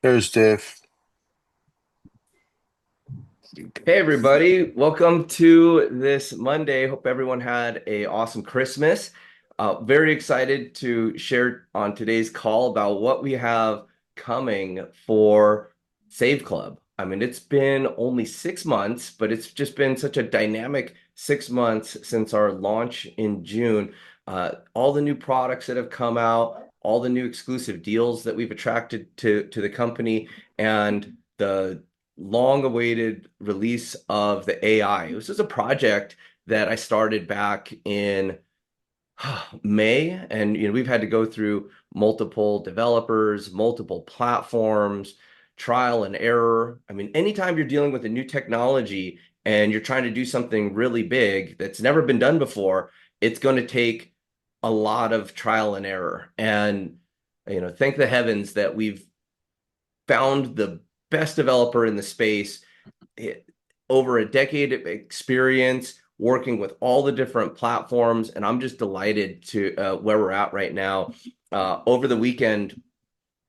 There's Dave. Hey everybody, welcome to this Monday. Hope everyone had a awesome Christmas. Very excited to share on today's call about what we have coming for Save Club. I mean, it's been only 6 months, but it's just been such a dynamic 6 months since our launch in June. All the new products that have come out, all the new exclusive deals that we've attracted to the company, and the long-awaited release of the AI. This is a project that I started back in May, and we've had to go through multiple developers, multiple platforms, trial and error. I mean, anytime you're dealing with a new technology and you're trying to do something really big that's never been done before, it's going to take a lot of trial and error. And thank the heavens that we've found the best developer in the space, over a decade of experience working with all the different platforms, and I'm just delighted to where we're at right now. Over the weekend,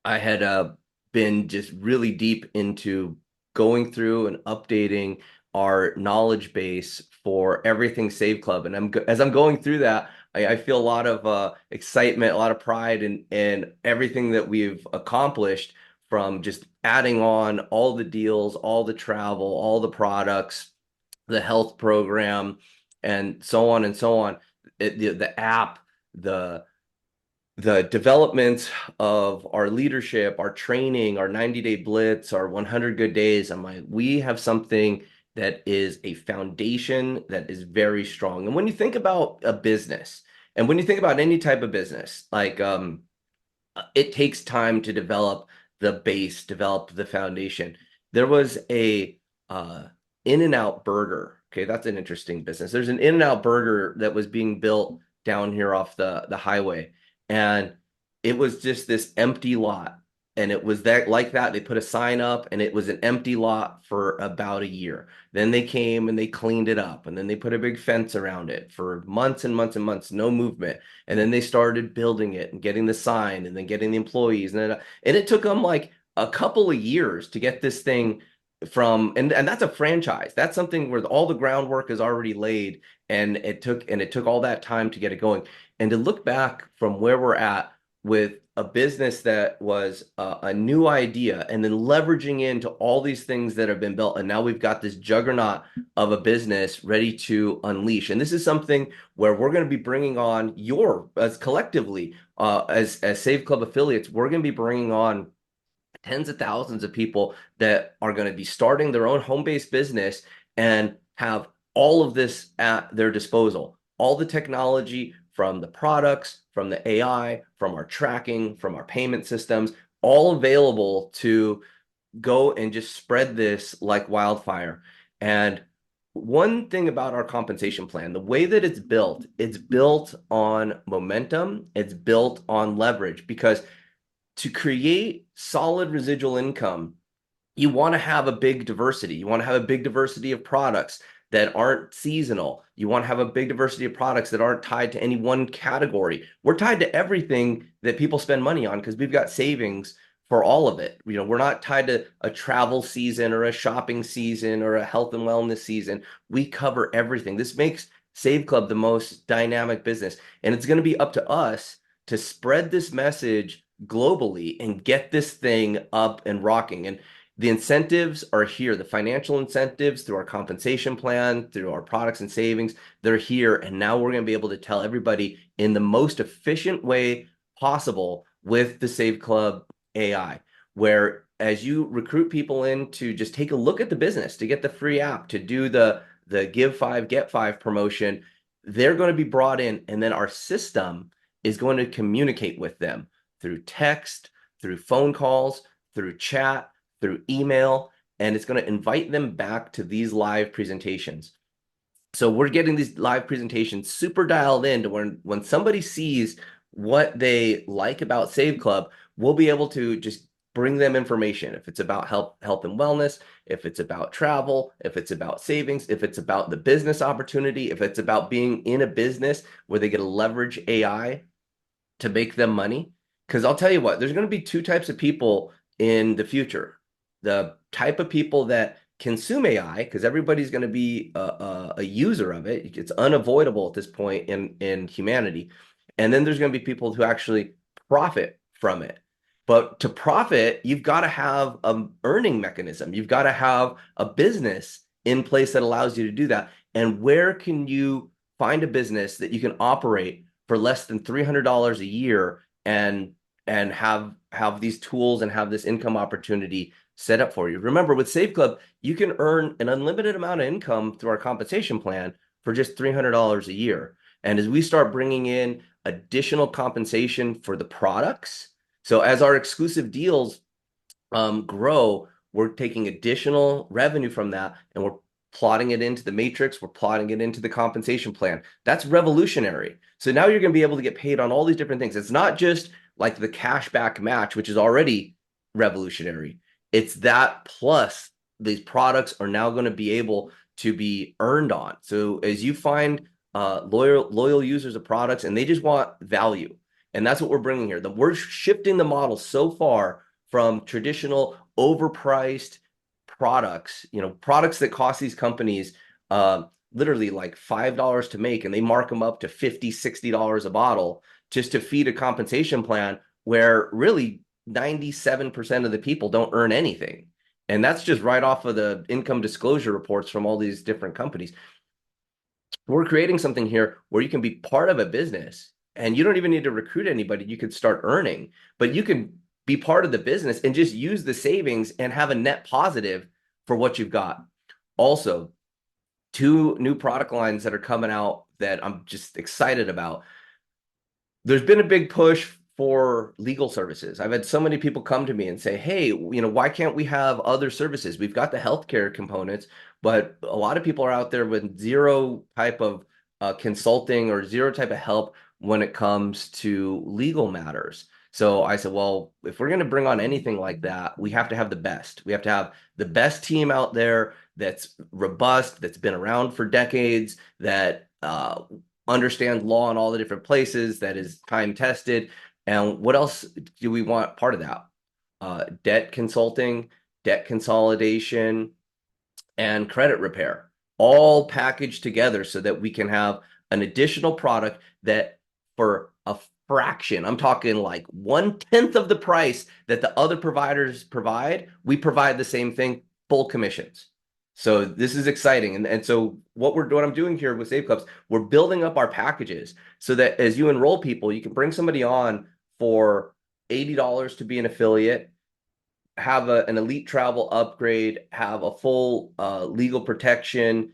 I had been just really deep into going through and updating our knowledge base for everything Save Club, and as I'm going through that, I feel a lot of excitement, a lot of pride in everything that we've accomplished, from just adding on all the deals, all the travel, all the products, the health program, and so on and so on. The app, the the development of our leadership, our training, our 90-day blitz, our 100 good days. I'm like, we have something that is a foundation that is very strong. And when you think about a business, and when you think about any type of business, like it takes time to develop the base, develop the foundation. There was a uh, In-N-Out burger. Okay, that's an interesting business. There's an In-N-Out burger that was being built down here off the highway, and it was just this empty lot. And it was that like that. They put a sign up, and it was an empty lot for about a year. Then they came and they cleaned it up, and then they put a big fence around it for months and months and months, no movement. And then they started building it and getting the sign and then getting the employees. And it took them like a couple of years to get this thing and that's a franchise. That's something where all the groundwork is already laid, and it took all that time to get it going. And to look back from where we're at with a business that was a new idea, and then leveraging into all these things that have been built, and now we've got this juggernaut of a business ready to unleash. And this is something where we're going to be bringing on as collectively, as Save Club affiliates, we're going to be bringing on tens of thousands of people that are going to be starting their own home-based business and have all of this at their disposal. All the technology, from the products, from the AI, from our tracking, from our payment systems, all available to go and just spread this like wildfire. And one thing about our compensation plan, the way that it's built on momentum, it's built on leverage, because to create solid residual income, you want to have a big diversity. You want to have a big diversity of products that aren't seasonal. You want to have a big diversity of products that aren't tied to any one category. We're tied to everything that people spend money on because we've got savings for all of it. We're not tied to a travel season or a shopping season or a health and wellness season. We cover everything. This makes Save Club the most dynamic business. And it's going to be up to us to spread this message globally and get this thing up and rocking. And the incentives are here. The financial incentives through our compensation plan, through our products and savings, they're here. And now we're going to be able to tell everybody in the most efficient way possible with the Save Club AI, where as you recruit people in to just take a look at the business, to get the free app, to do the give five, get five promotion, they're going to be brought in. And then our system is going to communicate with them through text, through phone calls, through chat, through email, and it's going to invite them back to these live presentations. So we're getting these live presentations super dialed in to when somebody sees what they like about Save Club, we'll be able to just bring them information. If it's about health and wellness, if it's about travel, if it's about savings, if it's about the business opportunity, if it's about being in a business where they get to leverage AI to make them money. Because I'll tell you what, there's going to be two types of people in the future. The type of people that consume AI, because everybody's going to be a user of it. It's unavoidable at this point in humanity. And then there's going to be people who actually profit from it. But to profit, you've got to have an earning mechanism. You've got to have a business in place that allows you to do that. And where can you find a business that you can operate for less than $300 a year and have these tools and have this income opportunity set up for you? Remember, with Save Club, you can earn an unlimited amount of income through our compensation plan for just $300 a year. And as we start bringing in additional compensation for the products, so as our exclusive deals grow, we're taking additional revenue from that and we're plotting it into the matrix, we're plotting it into the compensation plan. That's revolutionary. So now you're going to be able to get paid on all these different things. It's not just like the cashback match, which is already revolutionary. It's that plus these products are now going to be able to be earned on. So as you find loyal users of products and they just want value, and that's what we're bringing here. We're shifting the model so far from traditional overpriced products, products that cost these companies literally like $5 to make, and they mark them up to $50, $60 a bottle just to feed a compensation plan where really 97% of the people don't earn anything. And that's just right off of the income disclosure reports from all these different companies. We're creating something here where you can be part of a business and you don't even need to recruit anybody. You could start earning, but you can be part of the business and just use the savings and have a net positive for what you've got. Also, 2 new product lines that are coming out that I'm just excited about. There's been a big push for legal services. I've had so many people come to me and say, hey, why can't we have other services? We've got the healthcare components, but a lot of people are out there with zero type of consulting or zero type of help when it comes to legal matters. So I said, well, if we're going to bring on anything like that, we have to have the best. We have to have the best team out there that's robust, that's been around for decades, that understand law in all the different places, that is time tested. And what else do we want part of that? Debt consulting, debt consolidation, and credit repair, all packaged together so that we can have an additional product that for a fraction, I'm talking like 1/10 of the price that the other providers provide, we provide the same thing, full commissions. So this is exciting. And so what I'm doing here with Save Clubs, we're building up our packages so that as you enroll people, you can bring somebody on for $80 to be an affiliate, have an elite travel upgrade, have a full legal protection,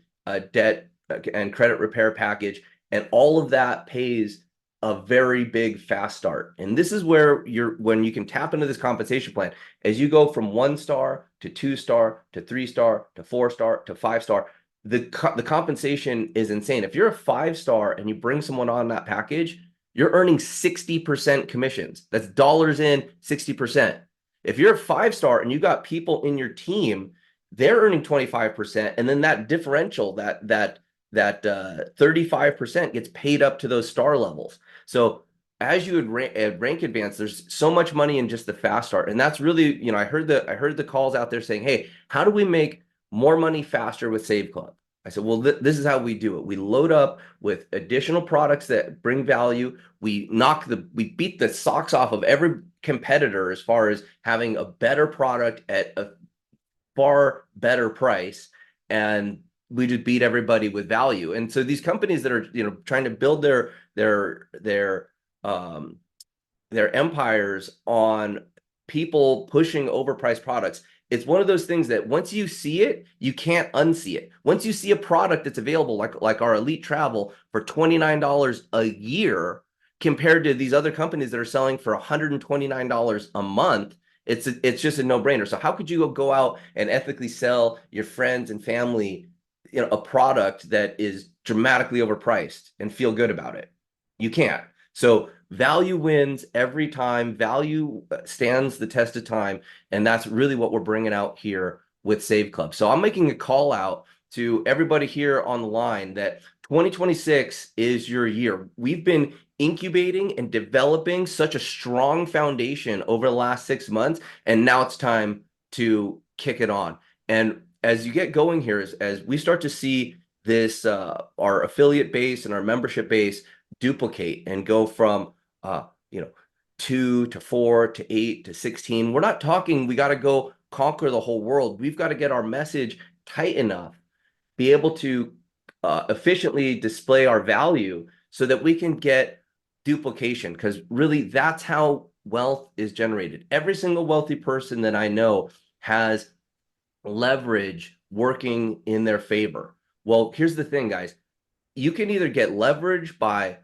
debt and credit repair package, and all of that pays a very big fast start. And this is where when you can tap into this compensation plan, as you go from 1-star to 2-star to 3-star to 4-star to 5-star, the compensation is insane. If you're a 5-star and you bring someone on that package, you're earning 60% commissions. That's dollars in, 60%. If you're a 5-star and you got people in your team, they're earning 25%, and then that differential, that 35% gets paid up to those star levels. So as you would rank advance, there's so much money in just the fast start, and that's really, I heard the calls out there saying, "Hey, how do we make more money faster with Save Club?" I said, well, this is how we do it. We load up with additional products that bring value. We beat the socks off of every competitor as far as having a better product at a far better price, and we just beat everybody with value. And so these companies that are trying to build their empires on people pushing overpriced products, it's one of those things that once you see it, you can't unsee it. Once you see a product that's available, like our Elite Travel for $29 a year, compared to these other companies that are selling for $129 a month, it's just a no-brainer. So how could you go out and ethically sell your friends and family, a product that is dramatically overpriced and feel good about it? You can't. So value wins every time. Value stands the test of time, and that's really what we're bringing out here with Save Club. So I'm making a call out to everybody here on the line that 2026 is your year. We've been incubating and developing such a strong foundation over the last 6 months, and now it's time to kick it on. And as you get going here, as we start to see this, our affiliate base and our membership base duplicate and go from, you know, 2 to 4 to 8 to 16. We're not talking we got to go conquer the whole world. We've got to get our message tight enough, be able to efficiently display our value so that we can get duplication, because really that's how wealth is generated. Every single wealthy person that I know has leverage working in their favor. Well, here's the thing, guys. You can either get leverage by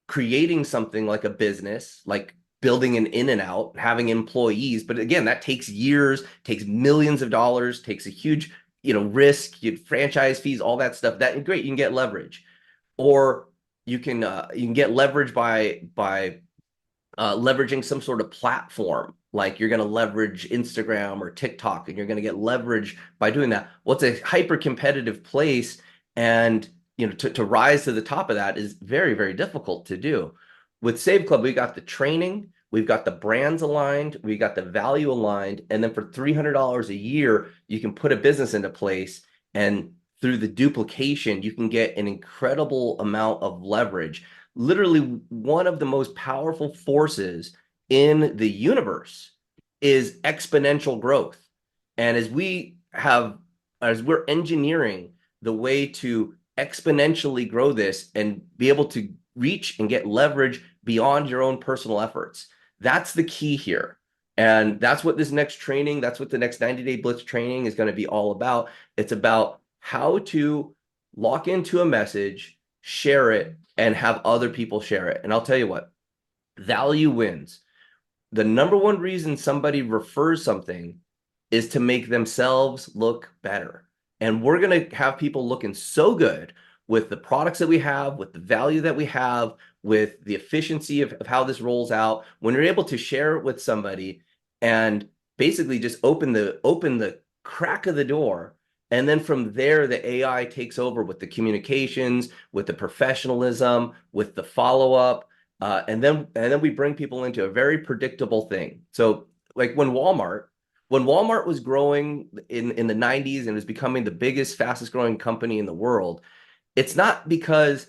creating something like a business, like building an in and out, having employees. But again, that takes years, takes millions of dollars, takes a huge, risk, franchise fees, all that stuff. That great, you can get leverage. Or you can get leverage by leveraging some sort of platform. Like you're going to leverage Instagram or TikTok, and you're going to get leverage by doing that. Well, it's a hyper competitive place, and to rise to the top of that is very, very difficult to do. With Save Club, we got the training, we've got the brands aligned, we got the value aligned, and then for $300 a year, you can put a business into place, and through the duplication, you can get an incredible amount of leverage. Literally, one of the most powerful forces in the universe is exponential growth. And as we're engineering the way to exponentially grow this and be able to reach and get leverage beyond your own personal efforts, that's the key here. And that's what this next training, that's what the next 90-day blitz training is going to be all about. It's about how to lock into a message, share it, and have other people share it. And I'll tell you what, value wins. The number one reason somebody refers something is to make themselves look better. And we're going to have people looking so good with the products that we have, with the value that we have, with the efficiency of how this rolls out. When you're able to share it with somebody and basically just open the crack of the door, and then from there, the AI takes over with the communications, with the professionalism, with the follow-up, and then we bring people into a very predictable thing. So like when Walmart was growing in the 90s and was becoming the biggest, fastest growing company in the world, it's not because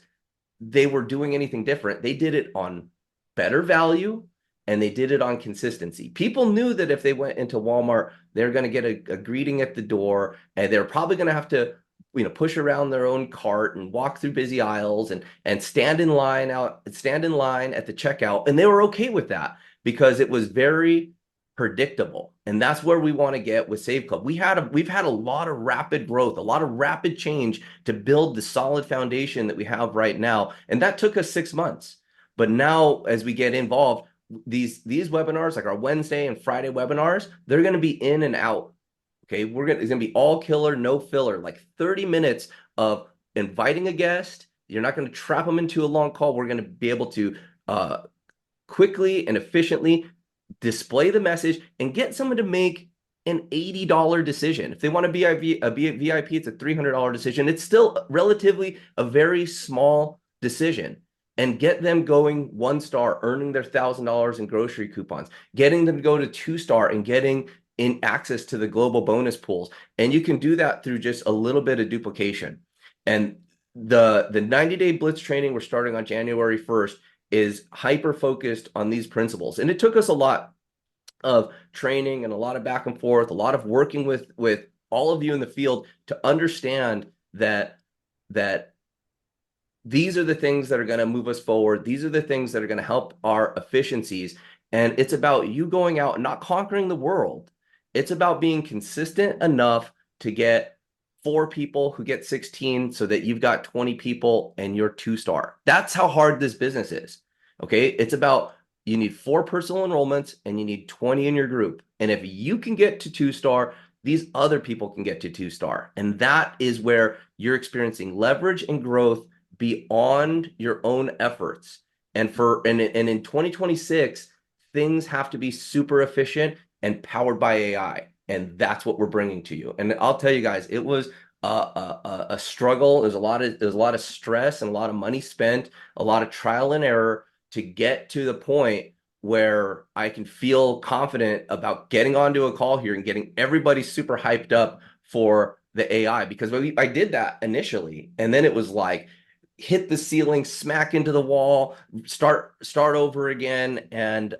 they were doing anything different. They did it on better value, and they did it on consistency. People knew that if they went into Walmart, they're going to get a greeting at the door, and they're probably going to have to, push around their own cart and walk through busy aisles and stand in line at the checkout. And they were okay with that because it was very predictable. And that's where we want to get with Save Club. We've had a lot of rapid growth, a lot of rapid change to build the solid foundation that we have right now. And that took us 6 months. But now, as we get involved, these webinars, like our Wednesday and Friday webinars, they're going to be in and out. Okay, it's going to be all killer, no filler, like 30 minutes of inviting a guest. You're not going to trap them into a long call. We're going to be able to quickly and efficiently display the message and get someone to make an $80 decision. If they want to be a VIP, it's a $300 decision. It's still relatively a very small decision. And get them going 1-star, earning their $1,000 in grocery coupons, getting them to go to 2-star and getting in access to the global bonus pools. And you can do that through just a little bit of duplication. And the 90-day blitz training we're starting on January 1st is hyper focused on these principles. And it took us a lot of training and a lot of back and forth, a lot of working with all of you in the field to understand that these are the things that are going to move us forward. These are the things that are going to help our efficiencies. And it's about you going out and not conquering the world. It's about being consistent enough to get 4 people who get 16 so that you've got 20 people and you're 2-star. That's how hard this business is. Okay. It's about, you need 4 personal enrollments and you need 20 in your group. And if you can get to 2-star, these other people can get to 2-star. And that is where you're experiencing leverage and growth beyond your own efforts. And in 2026, things have to be super efficient and powered by AI. And that's what we're bringing to you. And I'll tell you guys, it was a struggle. There's a lot of stress and a lot of money spent, a lot of trial and error. to get to the point where I can feel confident about getting onto a call here and getting everybody super hyped up for the AI. Because I did that initially, and then it was like hit the ceiling, smack into the wall, start over again. And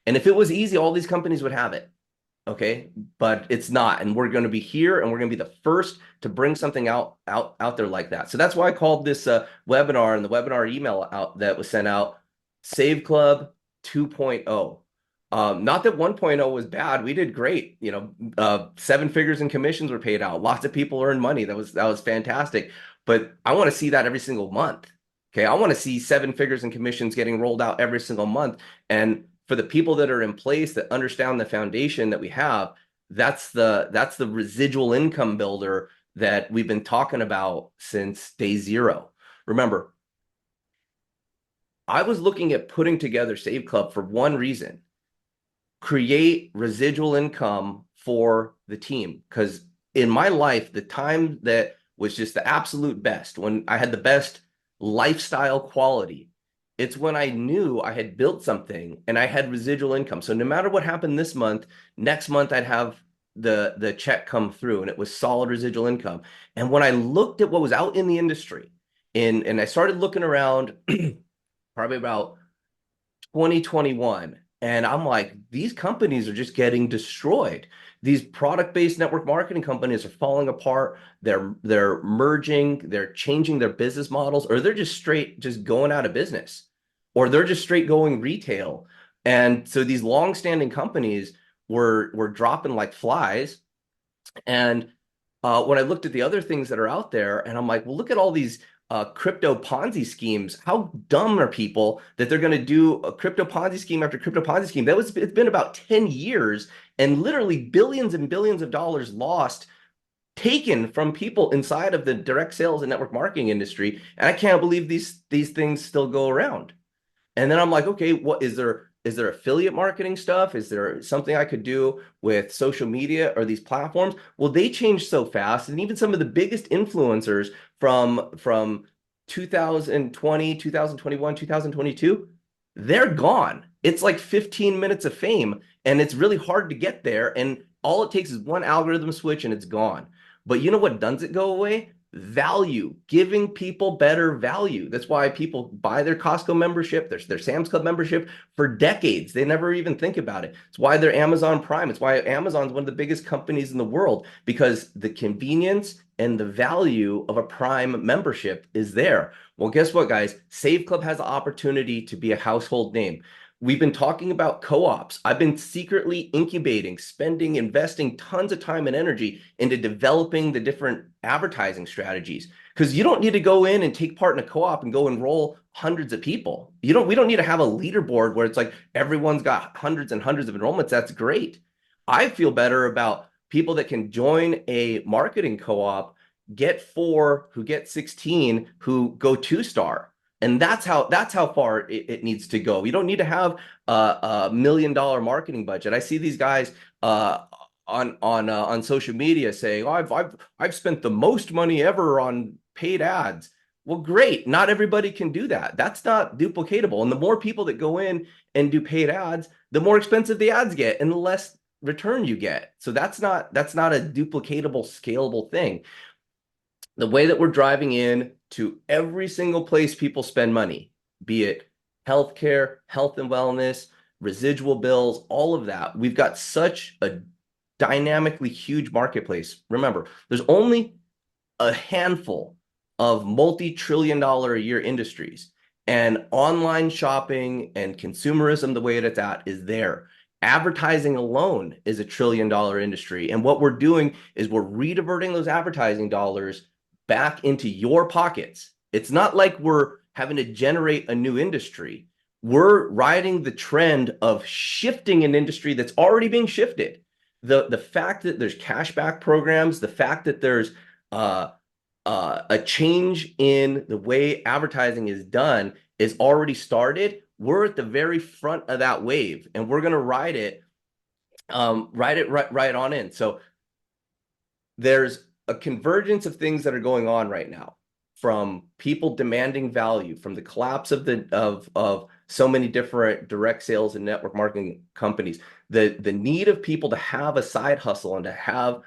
if it was easy, all these companies would have it. Okay, but it's not, and we're going to be here, and we're going to be the first to bring something out there like that. So that's why I called this webinar and the webinar email out that was sent out Save Club 2.0. Not that 1.0 was bad. We did great. Seven figures in commissions were paid out. Lots of people earned money. That was fantastic. But I want to see that every single month. Okay, I want to see seven figures in commissions getting rolled out every single month. And for the people that are in place that understand the foundation that we have, that's the residual income builder that we've been talking about since day zero. Remember, I was looking at putting together Save Club for one reason: create residual income for the team. Because in my life, the time that was just the absolute best, when I had the best lifestyle quality, it's when I knew I had built something and I had residual income. So no matter what happened this month, next month I'd have the check come through, and it was solid residual income. And when I looked at what was out in the industry, and I started looking around probably about 2021. And I'm like, these companies are just getting destroyed. These product-based network marketing companies are falling apart. They're merging, they're changing their business models, or they're just straight just going out of business, or they're just straight going retail. And so these long-standing companies were dropping like flies. And when I looked at the other things that are out there, and I'm like, well, look at all these crypto Ponzi schemes. How dumb are people that they're going to do a crypto Ponzi scheme after crypto Ponzi scheme? It's been about 10 years, and literally billions and billions of dollars lost, taken from people inside of the direct sales and network marketing industry. And I can't believe these things still go around. And then I'm like, okay, what is there affiliate marketing stuff? Is there something I could do with social media or these platforms? Well, they change so fast. And even some of the biggest influencers from 2020, 2021, 2022, they're gone. It's like 15 minutes of fame, and it's really hard to get there. And all it takes is one algorithm switch and it's gone. But you know what doesn't go away? Value, giving people better value. That's why people buy their Costco membership, their Sam's Club membership for decades. They never even think about it. It's why they're Amazon Prime. It's why Amazon's one of the biggest companies in the world, because the convenience and the value of a Prime membership is there. Well, guess what, guys? Save Club has the opportunity to be a household name. We've been talking about co-ops. I've been secretly incubating, spending, investing tons of time and energy into developing the different advertising strategies. Because you don't need to go in and take part in a co-op and go enroll hundreds of people. We don't need to have a leaderboard where it's like everyone's got hundreds and hundreds of enrollments. That's great. I feel better about people that can join a marketing co-op, get 4, who get 16, who go 2-star. And that's how far it needs to go. You don't need to have a $1 million marketing budget. I see these guys on social media saying, "Oh, I've spent the most money ever on paid ads." Well, great. Not everybody can do that. That's not duplicatable. And the more people that go in and do paid ads, the more expensive the ads get and the less return you get. So that's not a duplicatable, scalable thing. The way that we're driving in to every single place people spend money, be it healthcare, health and wellness, residual bills, all of that. We've got such a dynamically huge marketplace. Remember, there's only a handful of multi-trillion-dollar a year industries, and online shopping and consumerism, the way it's at, is there. Advertising alone is $1 trillion industry. And what we're doing is we're rediverting those advertising dollars back into your pockets. It's not like we're having to generate a new industry. We're riding the trend of shifting an industry that's already being shifted. The fact that there's cashback programs, the fact that there's a change in the way advertising is done is already started. We're at the very front of that wave, and we're going to ride it right on in. So there's a convergence of things that are going on right now. from people demanding value, from the collapse of so many different direct sales and network marketing companies, the need of people to have a side hustle and to have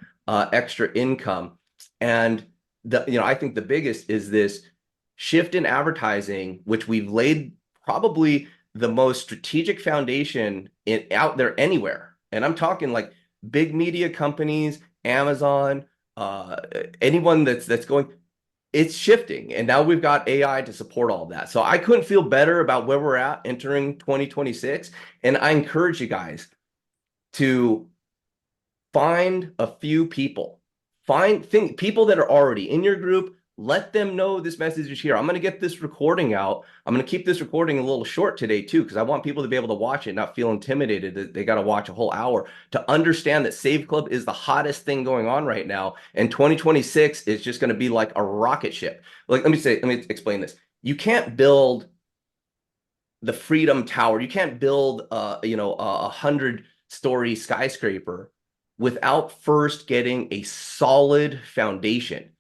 extra income. And I think the biggest is this shift in advertising, which we've laid probably the most strategic foundation out there anywhere. And I'm talking like big media companies, Amazon, uh, anyone that's going, it's shifting. And now we've got AI to support all of that. So I couldn't feel better about where we're at entering 2026. And I encourage you guys to find a few people, people that are already in your group. Let them know this message is here. I'm going to get this recording out. I'm going to keep this recording a little short today too, because I want people to be able to watch it, not feel intimidated that they got to watch a whole hour, to understand that Save Club is the hottest thing going on right now. And 2026 is just going to be like a rocket ship. Like, let me explain this. You can't build the Freedom Tower. You can't build a 100-story skyscraper without first getting a solid foundation.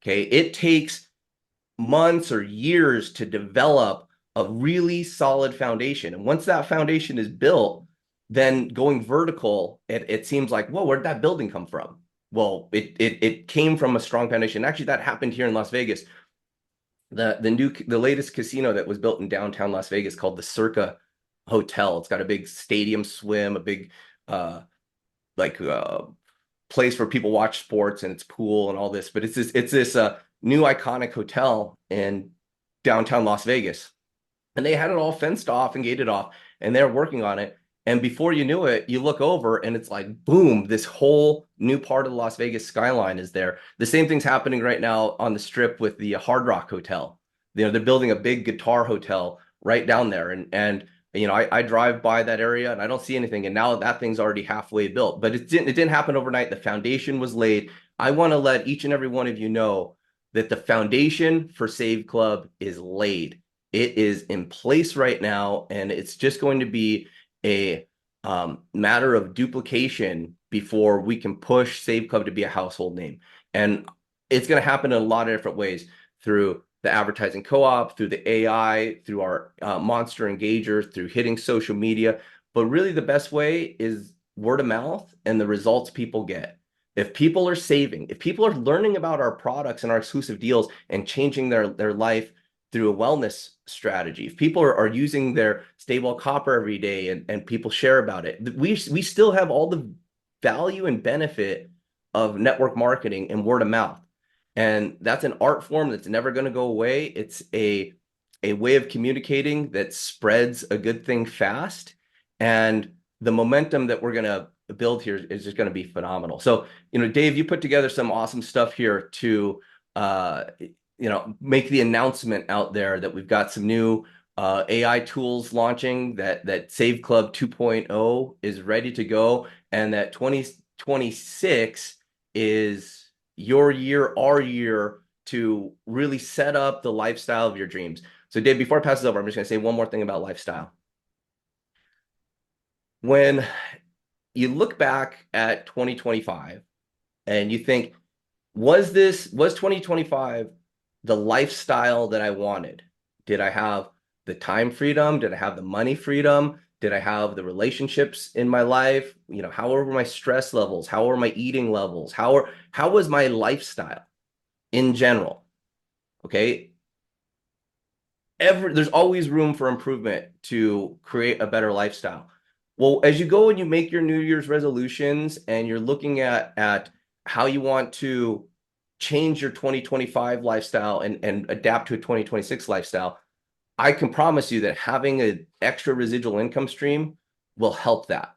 Okay. It takes months or years to develop a really solid foundation. And once that foundation is built, then going vertical, it seems like, whoa, where'd that building come from? Well, it came from a strong foundation. Actually, that happened here in Las Vegas. The latest casino that was built in downtown Las Vegas, called the Circa Hotel. It's got a big stadium swim, a big like place where people watch sports, and it's pool and all this. But it's this new iconic hotel in downtown Las Vegas, and they had it all fenced off and gated off, and they're working on it. And before you knew it, you look over and it's like, boom, this whole new part of the Las Vegas skyline is there. The same thing's happening right now on the Strip with the Hard Rock Hotel. They're building a big guitar hotel right down there. And I drive by that area and I don't see anything. And now that thing's already halfway built, but it didn't happen overnight. The foundation was laid. I want to let each and every one of you know that the foundation for Save Club is laid. It is in place right now, and it's just going to be a matter of duplication before we can push Save Club to be a household name. And it's going to happen in a lot of different ways, through the advertising co-op, through the AI, through our monster engagers, through hitting social media. But really the best way is word of mouth and the results people get. If people are saving, if people are learning about our products and our exclusive deals and changing their life through a wellness strategy, if people are using their stable copper every day and people share about it, we still have all the value and benefit of network marketing and word of mouth. And that's an art form that's never going to go away. It's a way of communicating that spreads a good thing fast. And the momentum that we're going to build here is just going to be phenomenal. So, Dave, you put together some awesome stuff here to, make the announcement out there that we've got some new AI tools launching, that Save Club 2.0 is ready to go, and that 2026 is your year, our year, to really set up the lifestyle of your dreams. So Dave, before I pass it over, I'm just going to say one more thing about lifestyle. When you look back at 2025 and you think, was 2025 the lifestyle that I wanted? Did I have the time freedom? Did I have the money freedom? Did I have the relationships in my life? How were my stress levels? How were my eating levels? How was my lifestyle in general? Okay. There's always room for improvement to create a better lifestyle. Well, as you go and you make your New Year's resolutions and you're looking at how you want to change your 2025 lifestyle and adapt to a 2026 lifestyle, I can promise you that having an extra residual income stream will help that.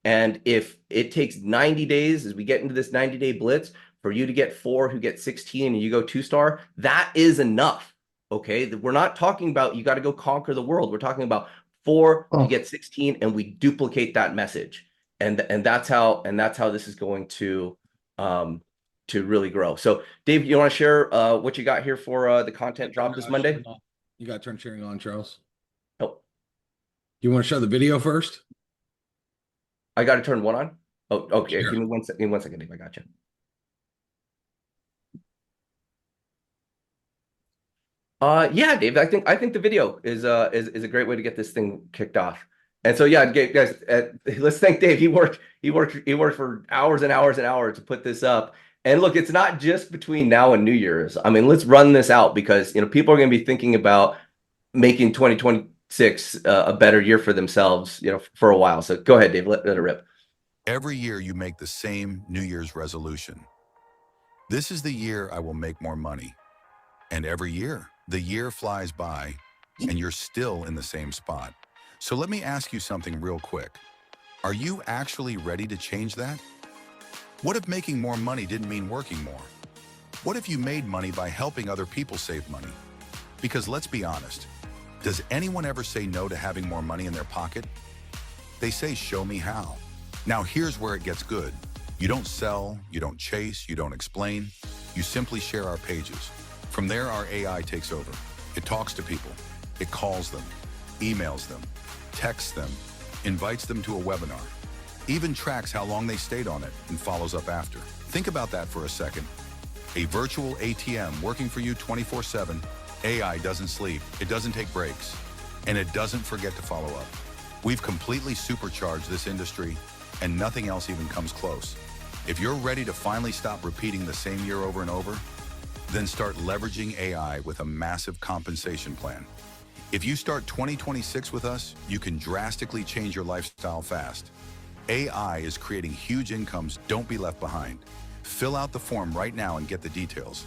And if it takes 90 days, as we get into this 90-day blitz, for you to get 4 who get 16 and you go 2-star, that is enough. Okay. We're not talking about you got to go conquer the world. We're talking about 4 to get 16, and we duplicate that message. And that's how this is going to really grow. So Dave, you want to share what you got here for the content drop this Monday? You got to turn sharing on, Charles. Oh, You want to show the video first? I got to turn what on? Oh, okay. Sure. Give me 1 second. Give me 1 second, Dave. I got you. Yeah, Dave. I think the video is a great way to get this thing kicked off. And so yeah, guys, let's thank Dave. He worked for hours and hours and hours to put this up. And look, it's not just between now and New Year's. I mean, let's run this out because people are going to be thinking about making 2026 a better year for themselves, for a while. So go ahead, Dave. Let it rip. Every year you make the same New Year's resolution. This is the year I will make more money. And every year, the year flies by and you're still in the same spot. So let me ask you something real quick. Are you actually ready to change that? What if making more money didn't mean working more? What if you made money by helping other people save money? Because let's be honest, does anyone ever say no to having more money in their pocket? They say, show me how. Now here's where it gets good. You don't sell, you don't chase, you don't explain. You simply share our pages. From there, our AI takes over. It talks to people. It calls them, emails them, texts them, invites them to a webinar, even tracks how long they stayed on it and follows up after. Think about that for a second. A virtual ATM working for you 24/7. AI doesn't sleep, it doesn't take breaks, and it doesn't forget to follow up. We've completely supercharged this industry, and nothing else even comes close. If you're ready to finally stop repeating the same year over and over, then start leveraging AI with a massive compensation plan. If you start 2026 with us, you can drastically change your lifestyle fast. AI is creating huge incomes. Don't be left behind. Fill out the form right now and get the details.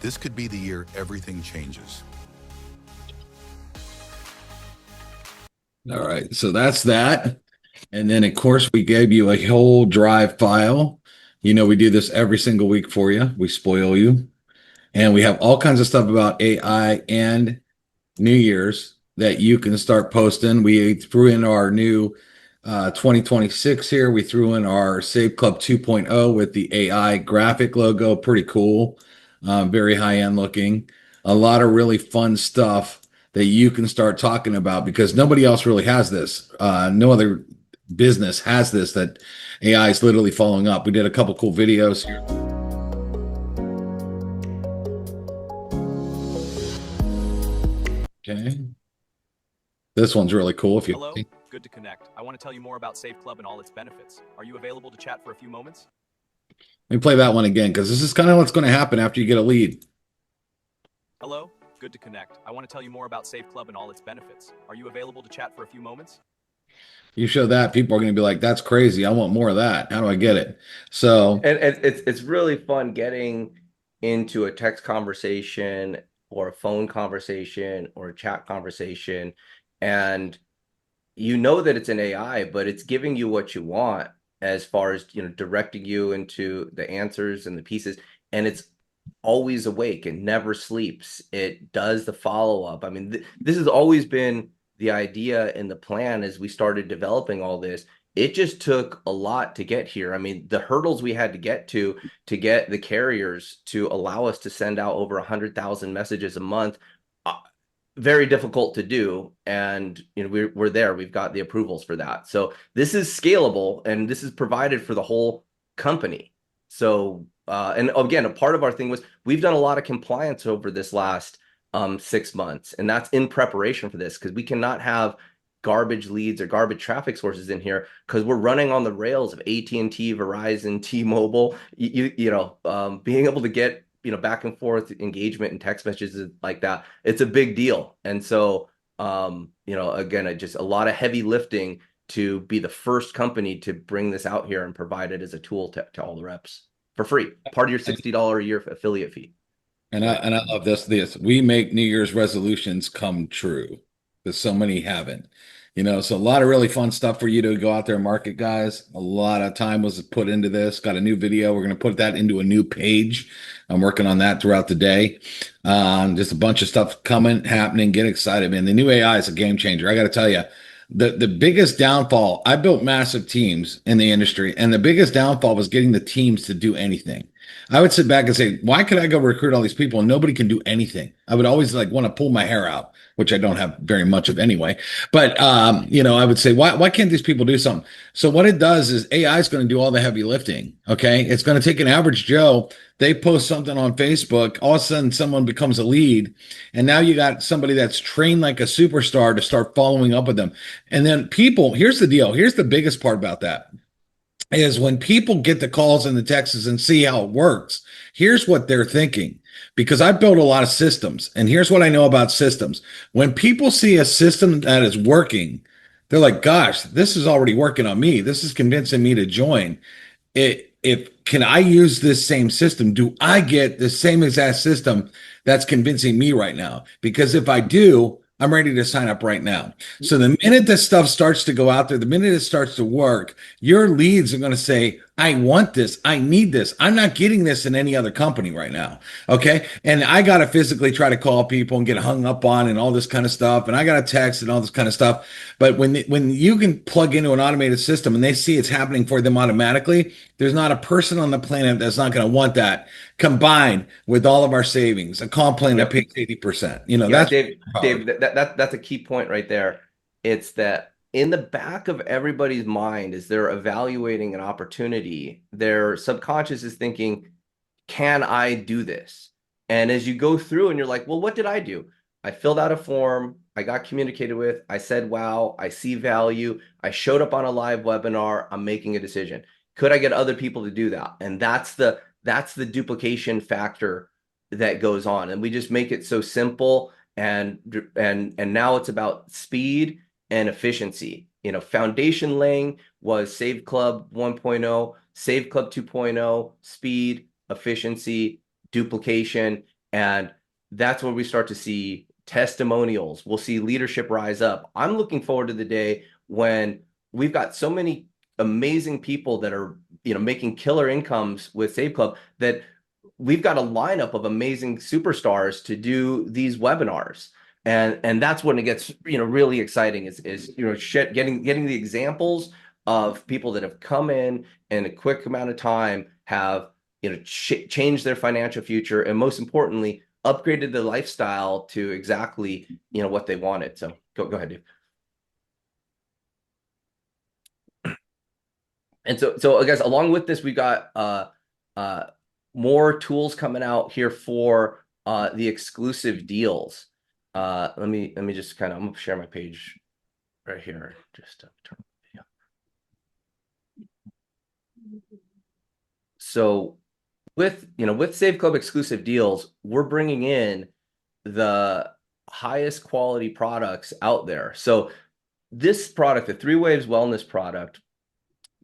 This could be the year everything changes. All right, so that's that. And then, of course, we gave you a whole drive file. We do this every single week for you. We spoil you. And we have all kinds of stuff about AI and New Year's that you can start posting. We threw in our new 2026 here. We threw in our Save Club 2.0 with the AI graphic logo. Pretty cool. Very high-end looking. A lot of really fun stuff that you can start talking about because nobody else really has this. No other business has this that AI is literally following up. We did a couple cool videos here. Okay. This one's really cool. If you Hello, good to connect. I want to tell you more about Save Club and all its benefits. Are you available to chat for a few moments? let me play that one again because this is kind of what's going to happen after you get a lead. Hello, good to connect. I want to tell you more about Save Club and all its benefits. Are you available to chat for a few moments? You show that, people are going to be like, "That's crazy. I want more of that. How do I get it?" So, And it's really fun getting into a text conversation or a phone conversation or a chat conversation, and you know that it's an AI, but it's giving you what you want as far as directing you into the answers and the pieces, and it's always awake. It never sleeps. It does the follow-up. I mean, this has always been the idea and the plan as we started developing all this. It just took a lot to get here. I mean, the hurdles we had to get to get the carriers to allow us to send out over 100,000 messages a month, very difficult to do. And we're there. We've got the approvals for that. So this is scalable, and this is provided for the whole company. So and again, a part of our thing was we've done a lot of compliance over this last 6 months, and that's in preparation for this because we cannot have garbage leads or garbage traffic sources in here because we're running on the rails of AT&T, Verizon, T-Mobile. Being able to get back and forth engagement and text messages like that, it's a big deal. And so again, just a lot of heavy lifting to be the first company to bring this out here and provide it as a tool to all the reps for free, part of your $60 a year affiliate fee. and I love this. We make New Year's resolutions come true because so many haven't. So a lot of really fun stuff for you to go out there and market, guys. A lot of time was put into this. Got a new video. We're going to put that into a new page. I'm working on that throughout the day. Just a bunch of stuff coming, happening. Get excited, man. The new AI is a game changer. I got to tell you, the biggest downfall, I built massive teams in the industry, and the biggest downfall was getting the teams to do anything. I would sit back and say, why could I go recruit all these people and nobody can do anything? I would always like want to pull my hair out, which I don't have very much of anyway. But I would say, why can't these people do something? So what it does is AI is going to do all the heavy lifting. Okay. It's going to take an average Joe. They post something on Facebook. All of a sudden someone becomes a lead. And now you got somebody that's trained like a superstar to start following up with them. And then people, here's the deal. Here's the biggest part about that is when people get the calls and the texts and see how it works, here's what they're thinking. Because I've built a lot of systems, and here's what I know about systems. When people see a system that is working, they're like, gosh, this is already working on me. This is convincing me to join. If can I use this same system? Do I get the same exact system that's convincing me right now? Because if I do, I'm ready to sign up right now. So the minute this stuff starts to go out there, the minute it starts to work, your leads are going to say, I want this. I need this. I'm not getting this in any other company right now. Okay. And I got to physically try to call people and get hung up on and all this kind of stuff. And I got to text and all this kind of stuff. But when you can plug into an automated system and they see it's happening for them automatically, there's not a person on the planet that's not going to want that combined with all of our savings, a comp plan that pays 80%. Yeah, That's Dave, that's a key point right there. It's that in the back of everybody's mind, as they're evaluating an opportunity, their subconscious is thinking, can I do this? And as you go through and you're like, well, what did I do? I filled out a form. I got communicated with. I said, wow, I see value. I showed up on a live webinar. I'm making a decision. Could I get other people to do that? And that's the duplication factor that goes on. And we just make it so simple. And now it's about speed and efficiency. Foundation laying was Save Club 1.0, Save Club 2.0, speed, efficiency, duplication, and that's where we start to see testimonials. We'll see leadership rise up. I'm looking forward to the day when we've got so many amazing people that are making killer incomes with Save Club that we've got a lineup of amazing superstars to do these webinars. And that's when it gets really exciting is getting the examples of people that have come in a quick amount of time, have changed their financial future, and most importantly, upgraded their lifestyle to exactly what they wanted. So go ahead, Dave. And so guys, along with this, we've got more tools coming out here for the exclusive deals. Let me just I'm gonna share my page right here. Just turn the video. So with Save Club exclusive deals, we're bringing in the highest quality products out there. So this product, the Three Waves Wellness product,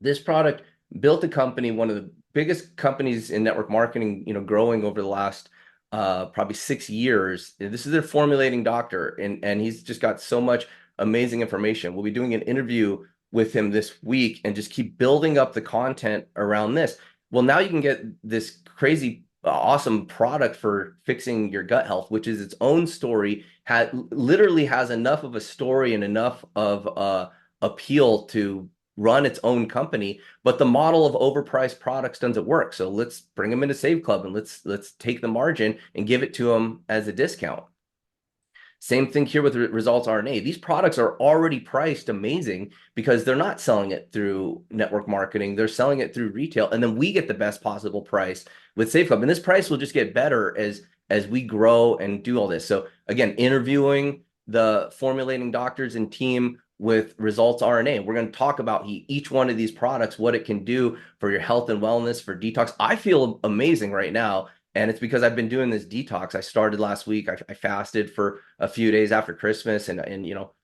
this product built a company, one of the biggest companies in network marketing, growing over the last probably 6 years. This is their formulating doctor, and he's just got so much amazing information. We'll be doing an interview with him this week and just keep building up the content around this. Well, now you can get this crazy awesome product for fixing your gut health, which is its own story, literally has enough of a story and enough of appeal to run its own company, but the model of overpriced products doesn't work. So let's bring them into Save Club and let's take the margin and give it to them as a discount. Same thing here with Results RNA. These products are already priced amazing because they're not selling it through network marketing. They're selling it through retail. And then we get the best possible price with Save Club. And this price will just get better as we grow and do all this. So again, interviewing the formulating doctors and team with Results RNA. We're going to talk about each one of these products, what it can do for your health and wellness, for detox. I feel amazing right now. And it's because I've been doing this detox. I started last week. I fasted for a few days after Christmas, and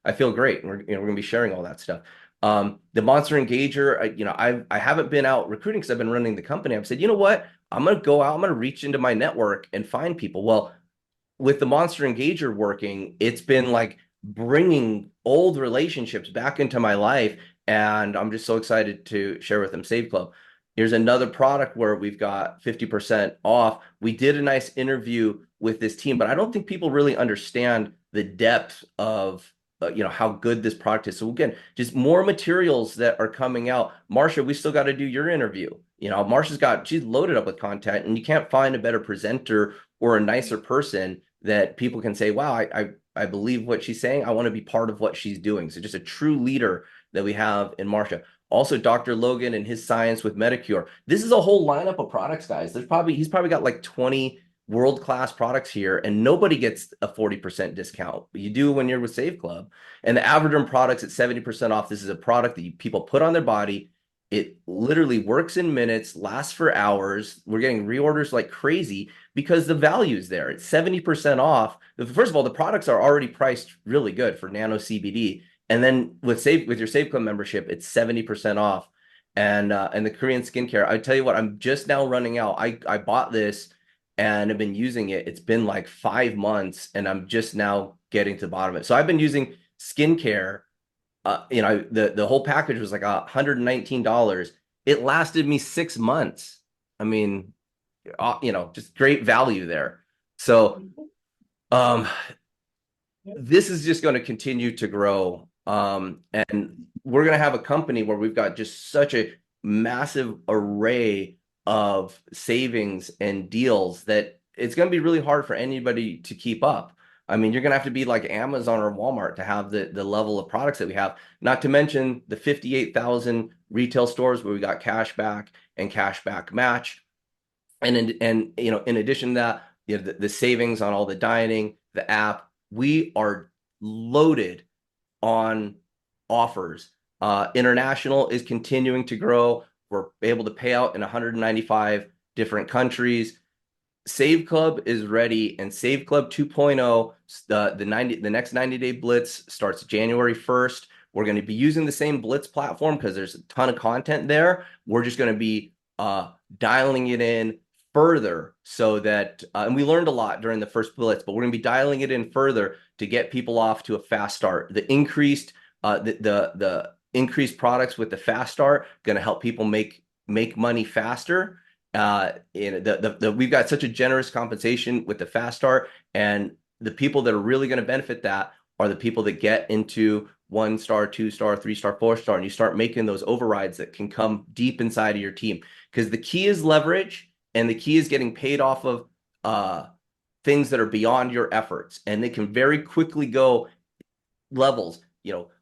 I feel great. We're going to be sharing all that stuff. The Monster Engager, I haven't been out recruiting because I've been running the company. I've said, you know what? I'm going to go out. I'm going to reach into my network and find people. Well, with the Monster Engager working, it's been like bringing old relationships back into my life, and I'm just so excited to share with them Save Club. Here's another product where we've got 50% off. We did a nice interview with this team, but I don't think people really understand the depth of how good this product is. So again, just more materials that are coming out. Marsha, we still got to do your interview. She's loaded up with content, and you can't find a better presenter or a nicer person that people can say, wow, I believe what she's saying. I want to be part of what she's doing. So just a true leader that we have in Marsha. Also, Dr. Logan and his science with Medicure. This is a whole lineup of products, guys. He's probably got like 20 world-class products here, and nobody gets a 40% discount. You do when you're with Save Club. And the Averderm products at 70% off. This is a product that people put on their body. It literally works in minutes, lasts for hours. We're getting reorders like crazy because the value is there. It's 70% off. First of all, the products are already priced really good for nano CBD. And then with your Save Club membership, it's 70% off. And the Korean skincare, I tell you what, I'm just now running out. I bought this and have been using it. It's been like 5 months, and I'm just now getting to the bottom of it. So I've been using skincare. The whole package was like $119. It lasted me 6 months. I mean, just great value there. So this is just going to continue to grow. And we're going to have a company where we've got just such a massive array of savings and deals that it's going to be really hard for anybody to keep up. I mean, you're going to have to be like Amazon or Walmart to have the level of products that we have, not to mention the 58,000 retail stores where we got cash back and cash back match. And in addition to that, the savings on all the dining, the app, we are loaded on offers. International is continuing to grow. We're able to pay out in 195 different countries. Save Club is ready, and Save Club 2.0, the next 90-day blitz starts January 1st. We're going to be using the same blitz platform because there's a ton of content there. We're just going to be dialing it in further so that, and we learned a lot during the first blitz, but we're going to be dialing it in further to get people off to a fast start. The increased products with the fast start going to help people make money faster. We've got such a generous compensation with the fast start, and the people that are really going to benefit that are the people that get into 1-star, 2-star, 3-star, 4-star, and you start making those overrides that can come deep inside of your team. Because the key is leverage, and the key is getting paid off of things that are beyond your efforts, and they can very quickly go levels,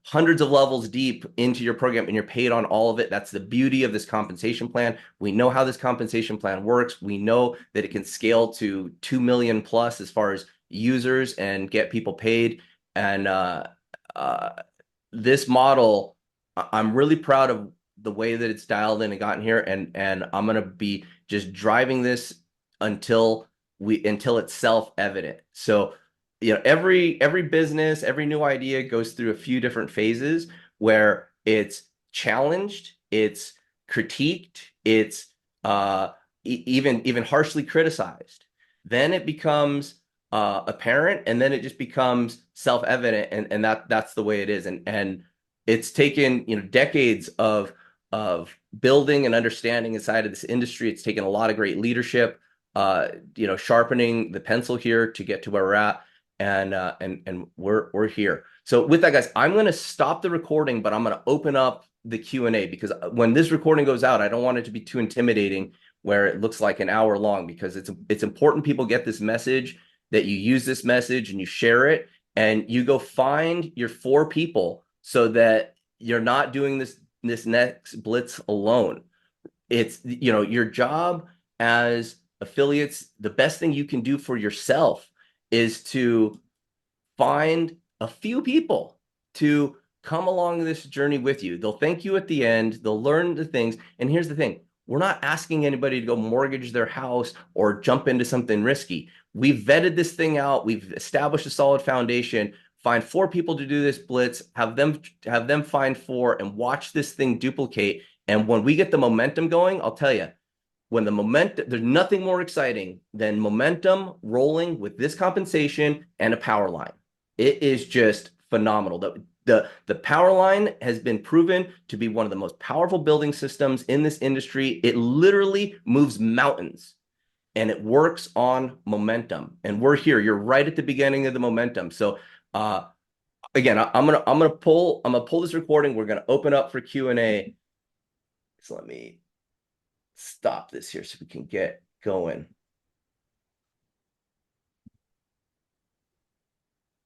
hundreds of levels deep into your program, and you're paid on all of it. That's the beauty of this compensation plan. We know how this compensation plan works. We know that it can scale to 2 million plus as far as users and get people paid. And this model, I'm really proud of the way that it's dialed in and gotten here. And I'm going to be just driving this until it's self-evident. So every business, every new idea goes through a few different phases where it's challenged, it's critiqued, it's even harshly criticized. Then it becomes apparent, and then it just becomes self-evident, and that's the way it is. And it's taken decades of building and understanding inside of this industry. It's taken a lot of great leadership, sharpening the pencil here to get to where we're at. And we're here. So with that, guys, I'm going to stop the recording, but I'm going to open up the Q&A, because when this recording goes out, I don't want it to be too intimidating where it looks like an hour long, because it's important people get this message, that you use this message and you share it, and you go find your 4 people so that you're not doing this next blitz alone. It's your job as affiliates. The best thing you can do for yourself is to find a few people to come along this journey with you. They'll thank you at the end. They'll learn the things. And here's the thing. We're not asking anybody to go mortgage their house or jump into something risky. We've vetted this thing out. We've established a solid foundation. Find 4 people to do this blitz, have them find 4, and watch this thing duplicate. And when we get the momentum going, I'll tell you, there's nothing more exciting than momentum rolling with this compensation and a power line. It is just phenomenal. The power line has been proven to be one of the most powerful building systems in this industry. It literally moves mountains, and it works on momentum. And we're here. You're right at the beginning of the momentum. So again, I'm gonna pull this recording. We're gonna open up for Q&A. So let me stop this here so we can get going.